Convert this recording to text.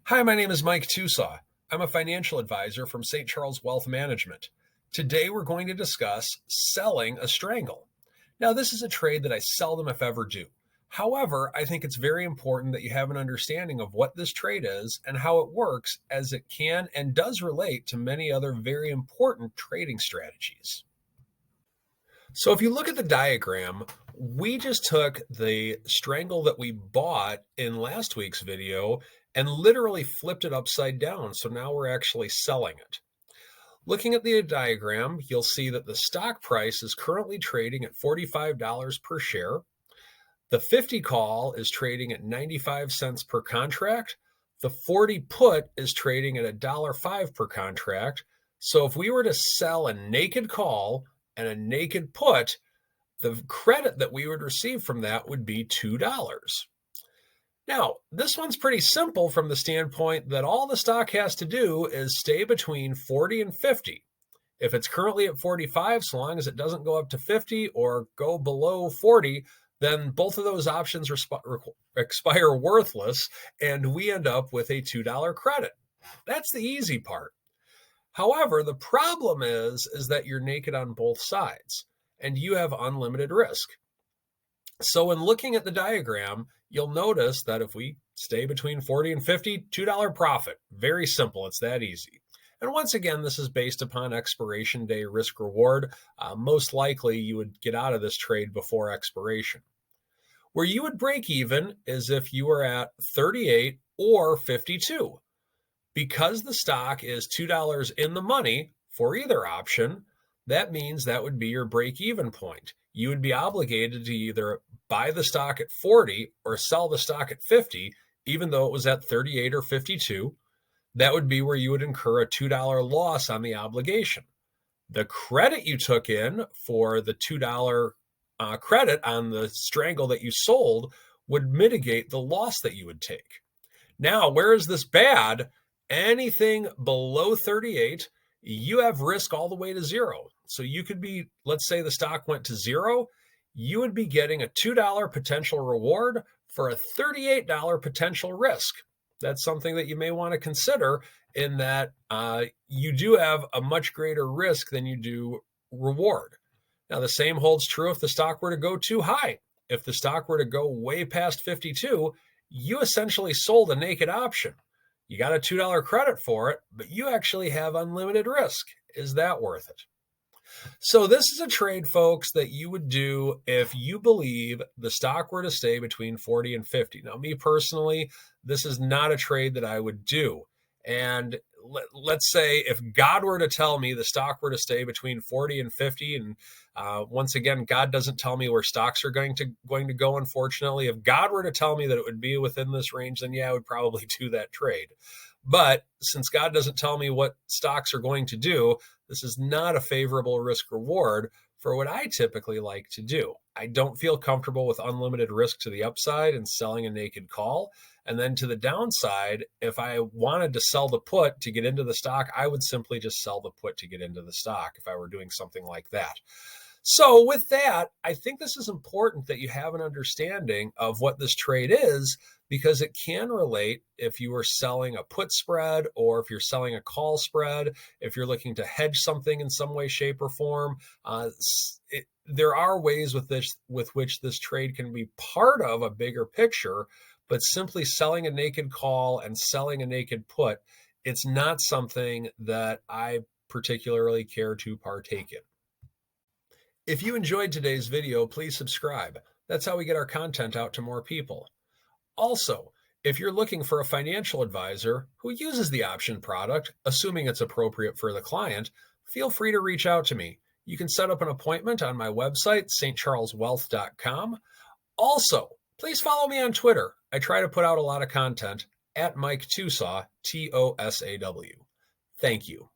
Hi, my name is Mike Tusaw. I'm a financial advisor from St. Charles Wealth Management. Today we're going to discuss selling a strangle. Now, this is a trade that I seldom, if ever, do. However, I think it's very important that you have an understanding of what this trade is and how it works, as it can and does relate to many other very important trading strategies. So if you look at the diagram, we just took the strangle that we bought in last week's video and literally flipped it upside down. So now we're actually selling it. Looking at the diagram, you'll see that the stock price is currently trading at $45 per share. The 50 call is trading at 95 cents per contract. The 40 put is trading at $1.05 per contract. So if we were to sell a naked call and a naked put, the credit that we would receive from that would be $2. Now, this one's pretty simple from the standpoint that all the stock has to do is stay between 40 and 50. If it's currently at 45, so long as it doesn't go up to 50 or go below 40, then both of those options expire worthless, and we end up with a $2 credit. That's the easy part. However, the problem is that you're naked on both sides and you have unlimited risk. So when looking at the diagram, you'll notice that if we stay between 40 and 50, $2 profit. Very simple. It's that easy. And once again, this is based upon expiration day risk reward. Most likely you would get out of this trade before expiration. Where you would break even is if you were at 38 or 52. Because the stock is $2 in the money for either option, that means that would be your break-even point. You would be obligated to either buy the stock at 40 or sell the stock at 50, even though it was at 38 or 52. That would be where you would incur a $2 loss on the obligation. The credit you took in for the $2 credit on the strangle that you sold would mitigate the loss that you would take. Now, where is this bad? Anything below 38, you have risk all the way to zero. So you could be, let's say the stock went to zero, you would be getting a $2 potential reward for a $38 potential risk. That's something that you may want to consider, in that you do have a much greater risk than you do reward. Now, the same holds true if the stock were to go too high. If the stock were to go way past 52, you essentially sold a naked option. You got a $2 credit for it, but you actually have unlimited risk. Is that worth it? So this is a trade, folks, that you would do if you believe the stock were to stay between 40 and 50. Now, me personally, this is not a trade that I would do. And let's say if God were to tell me the stock were to stay between 40 and 50, and once again, God doesn't tell me where stocks are going to go, unfortunately. If God were to tell me that it would be within this range, then yeah, I would probably do that trade. But since God doesn't tell me what stocks are going to do, this is not a favorable risk reward for what I typically like to do. I don't feel comfortable with unlimited risk to the upside and selling a naked call. And then to the downside, if I wanted to sell the put to get into the stock, I would simply just sell the put to get into the stock if I were doing something like that. So with that, I think this is important that you have an understanding of what this trade is, because it can relate if you are selling a put spread or if you're selling a call spread, if you're looking to hedge something in some way, shape, or form. There are ways with which this trade can be part of a bigger picture, but simply selling a naked call and selling a naked put, it's not something that I particularly care to partake in. If you enjoyed today's video, please subscribe. That's how we get our content out to more people. Also, if you're looking for a financial advisor who uses the option product, assuming it's appropriate for the client, feel free to reach out to me. You can set up an appointment on my website, stcharleswealth.com. Also, please follow me on Twitter. I try to put out a lot of content at Mike Tusaw, Tosaw. Thank you.